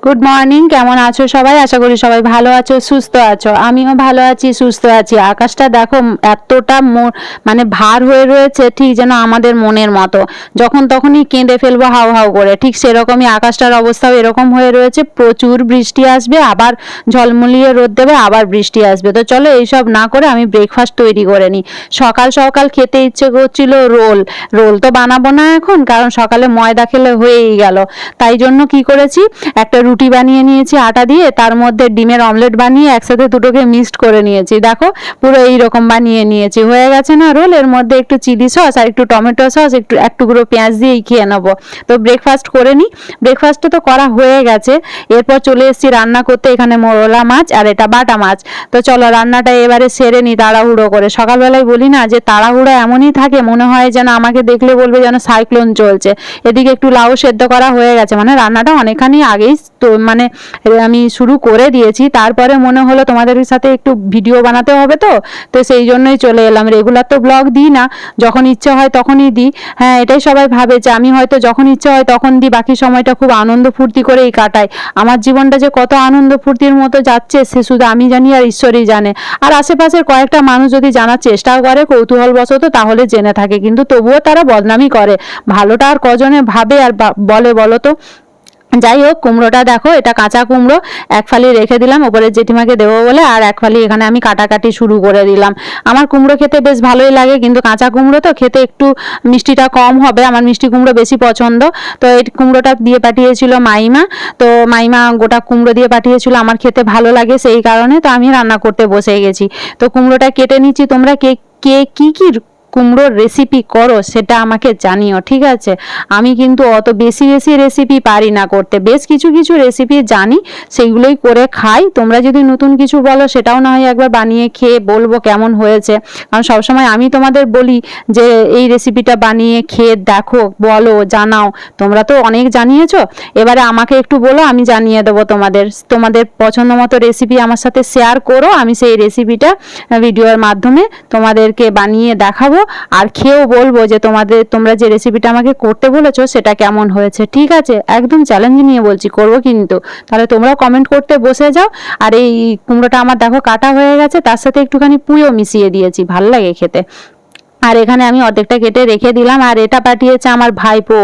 Good morning, কেমন আছো সবাই? আশা করি সবাই ভালো আছো, সুস্থ আছো। আমিও ভালো আছি, সুস্থ আছি। আকাশটা দেখো এতটা মানে ভার হয়ে রয়েছে, ঠিক যেন আমাদের মনের মতো, যখন তখনই কেঁদে ফেলবো হাউ হাউ করে। ঠিক সেরকমই আকাশটার অবস্থাও এরকম হয়ে রয়েছে। প্রচুর বৃষ্টি আসবে, আবার ঝলমলিয়ে রোদ দেবে, আবার বৃষ্টি আসবে। তো চলো এইসব না করে আমি ব্রেকফাস্ট তৈরি করে নিই। সকাল সকাল খেতে ইচ্ছে করছিল রোল। রোল তো বানাবো না এখন, কারণ সকালে ময়দা খেলে হয়েই গেল। তাই জন্য কি করেছি, একটা রুটি বানিয়ে নিয়েছি আটা দিয়ে, তার মধ্যে ডিমের অমলেট বানিয়ে একসাথে দুটোকে মিক্সড করে নিয়েছি। দেখো পুরো এইরকম বানিয়ে নিয়েছি। হয়ে গেছে না রোল? এর মধ্যে একটু চিলি সস আর একটু টমেটো সস, একটু এক টুকরো পেঁয়াজ দিয়েই খেয়ে নেবো। তো ব্রেকফাস্ট করে নিই। ব্রেকফাস্টটা তো করা হয়ে গেছে। এরপর চলে এসেছি রান্না করতে। এখানে মোরলা মাছ আর এটা বাটা মাছ। তো চলো রান্নাটা এবারে সেরে নিই তাড়াহুড়ো করে। সকালবেলায় বলি না যে তাড়াহুড়ো এমনই থাকে, মনে হয় যেন আমাকে দেখলে বলবে যেন সাইক্লোন চলছে। এদিকে একটু লাউ সেদ্ধ করা হয়ে গেছে, মানে রান্নাটা অনেকখানি আগেই তো মানে আমি শুরু করে দিয়েছি। তারপরে মনে হলো তোমাদের সাথে একটু ভিডিও বানাতে হবে, তো সেই জন্যই চলে এলাম। রেগুলার তো ব্লগ দিই না, যখন ইচ্ছে হয় তখনই দিই। হ্যাঁ, এটাই সবাই ভাবে যে আমি হয়তো যখন ইচ্ছে হয় তখন দিই, বাকি সময়টা খুব আনন্দ ফুর্তি করেই কাটাই। আমার জীবনটা যে কত আনন্দ ফুর্তির মতো যাচ্ছে সে শুধু আমি জানি আর ঈশ্বরই জানে। আর আশেপাশের কয়েকটা মানুষ যদি জানার চেষ্টাও করে কৌতূহলবশত, তাহলে জেনে থাকে, কিন্তু তবুও তারা বদনামই করে। ভালোটা আর কজনে ভাবে আর বলে বলো তো? যাই হোক, কুমড়োটা দেখো, এটা কাঁচা কুমড়ো। এক ফালি রেখে দিলাম ওপরে জেঠিমাকে দেবো বলে, আর এক ফালি এখানে আমি কাটাকাটি শুরু করে দিলাম। আমার কুমড়ো খেতে বেশ ভালোই লাগে, কিন্তু কাঁচা কুমড়ো তো খেতে একটু মিষ্টিটা কম হবে। আমার মিষ্টি কুমড়ো বেশি পছন্দ। তো এই কুমড়োটা দিয়ে পাঠিয়েছিল মাইমা। তো মাইমা গোটা কুমড়ো দিয়ে পাঠিয়েছিল, আমার খেতে ভালো লাগে সেই কারণে। তো আমি রান্না করতে বসে গেছি। তো কুমড়োটা কেটে নিচ্ছি। তোমরা কে কে কী কী কুমড়োর রেসিপি করো সেটা আমাকে জানিও, ঠিক আছে? আমি কিন্তু অত বেশি বেশি রেসিপি পারি না করতে, বেশ কিছু কিছু রেসিপি জানি, সেইগুলোই করে খাই। তোমরা যদি নতুন কিছু বলো সেটাও না হয় একবার বানিয়ে খেয়ে বলবো কেমন হয়েছে। কারণ সবসময় আমি তোমাদের বলি যে এই রেসিপিটা বানিয়ে খেয়ে দেখো, বলো, জানাও। তোমরা তো অনেক জানিয়েছো, এবারে আমাকে একটু বলো, আমি জানিয়ে দেবো তোমাদের। তোমাদের পছন্দ মতো রেসিপি আমার সাথে শেয়ার করো, আমি সেই রেসিপিটা ভিডিওর মাধ্যমে তোমাদেরকে বানিয়ে দেখাবো, আর খেয়েও বলবো যে তোমরা যে রেসিপিটা আমাকে করতে বলেছো সেটা কেমন হয়েছে, ঠিক আছে? একদম চ্যালেঞ্জ নিয়ে বলছি, করবো কিন্তু। তাহলে তোমরাও কমেন্ট করতে বসে যাও। আর এই কুমড়োটা আমার দেখো কাটা হয়ে গেছে, তার সাথে একটুখানি পুঁইও মিশিয়ে দিয়েছি, ভাল লাগে খেতে। আর এখানে আমি অর্ধেকটা কেটে রেখে দিলাম। আর এটা পাঠিয়েছে আমার ভাইপো,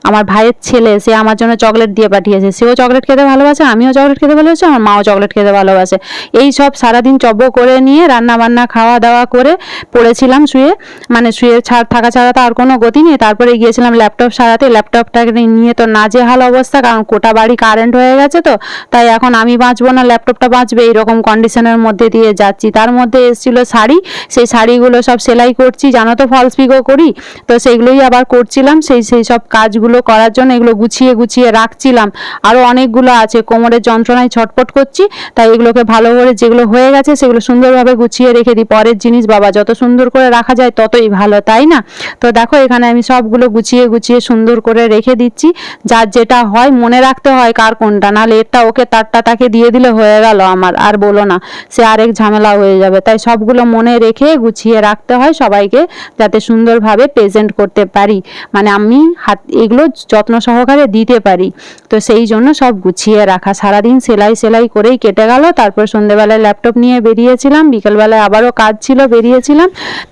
আমার ভাইয়ের ছেলে। সে আমার জন্য চকলেট দিয়ে পাঠিয়েছে। সেও চকলেট খেতে ভালোবাসে, আমিও চকলেট খেতে ভালোবাসি, আমার মাও চকলেট খেতে ভালোবাসে। এই সব সারাদিন চব্য করে নিয়ে রান্না বান্না খাওয়া দাওয়া করে পড়েছিলাম শুয়ে। মানে শুয়ে থাকা ছাড়া তো আর কোনো গতি নেই। তারপরে গিয়েছিলাম ল্যাপটপ সারাতে। ল্যাপটপটাকে নিয়ে তো নাজেহাল অবস্থা, কারণ গোটা বাড়ি কারেন্ট হয়ে গেছে। তো তাই এখন আমি বাঁচবো না, ল্যাপটপটা বাঁচবে, এইরকম কন্ডিশনের মধ্যে দিয়ে যাচ্ছি। তার মধ্যে এসেছিলো শাড়ি, সেই শাড়িগুলো সব সেলাই করছি, জানো তো ফলস পিকো করি। তো সেইগুলোই আবার করছিলাম। সেই সব কাজগুলো করার জন্য এগুলো গুছিয়ে গুছিয়ে রাখছিলাম। আরও অনেকগুলো আছে, কোমরের যন্ত্রণায় ছটফট করছি। তাই এগুলোকে ভালো করে, যেগুলো হয়ে গেছে সেগুলো সুন্দরভাবে গুছিয়ে রেখে দিই। পরের জিনিস বাবা, যত সুন্দর করে রাখা যায় ততই ভালো, তাই না? তো দেখো এখানে আমি সবগুলো গুছিয়ে গুছিয়ে সুন্দর করে রেখে দিচ্ছি। যার যেটা হয় মনে রাখতে হয় কার কোনটা, নাহলে এটা ওকে তারটা তাকে দিয়ে দিলে হয়ে গেল আমার। আর বলো না, সে আরেক ঝামেলা হয়ে যাবে। তাই সবগুলো মনে রেখে গুছিয়ে রাখতে হয় সবাইকে, যাতে সুন্দরভাবে প্রেজেন্ট করতে পারি, মানে আমি এগুলো যত্ন সহকারে দিতে পারি। তো সেই জন্য সব গুছিয়ে রাখা। সারাদিন সেলাই করেই কেটে গেল। তারপর সন্ধ্যেবেলায় ল্যাপটপ নিয়ে বেরিয়েছিলাম, বিকেলবেলায় আবারও কাজ ছিল, বেরিয়েছিলাম।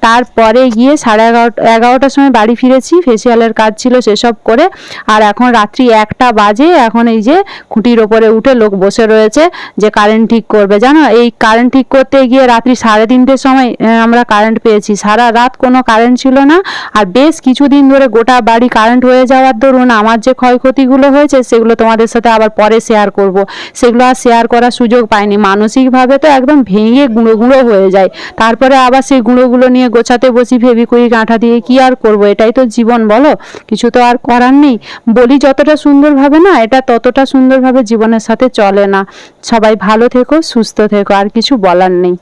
তারপরে গিয়ে 11:30টার সময় বাড়ি ফিরেছি, ফেসিয়ালের কাজ ছিল সেসব করে। আর এখন রাত্রি 1টা বাজে। এখন এই যে খুঁটির ওপরে উঠে লোক বসে রয়েছে যে কারেন্ট ঠিক করবে। জানো, এই কারেন্ট ঠিক করতে গিয়ে রাত্রি 3:30টার সময় আমরা কারেন্ট পেয়েছি। সারা রাত কোনো কারেন্ট ছিল না। আর বেশ কিছুদিন ধরে গোটা বাড়ি কারেন্ট হয়ে যাওয়ার দরুন আমার যে ক্ষয়ক্ষতিগুলো হয়েছে সেগুলো তোমাদের সাথে আবার পরে শেয়ার করব। সেগুলো আর শেয়ার করার সুযোগ পাইনি। মানসিকভাবে তো একদম ভেঙে গুঁড়ো গুঁড়ো হয়ে যায়। তারপরে আবার সেই গুঁড়োগুলো নিয়ে গোছাতে বসি ফেভিকুইক আঠা দিয়ে। কি আর করব, এটাই তো জীবন, বলো? কিছু তো আর করার নেই। বলি যতটা সুন্দরভাবে না, এটা ততটা সুন্দরভাবে জীবনের সাথে চলে না। সবাই ভালো থেকো, সুস্থ থেকো, আর কিছু বলার নেই।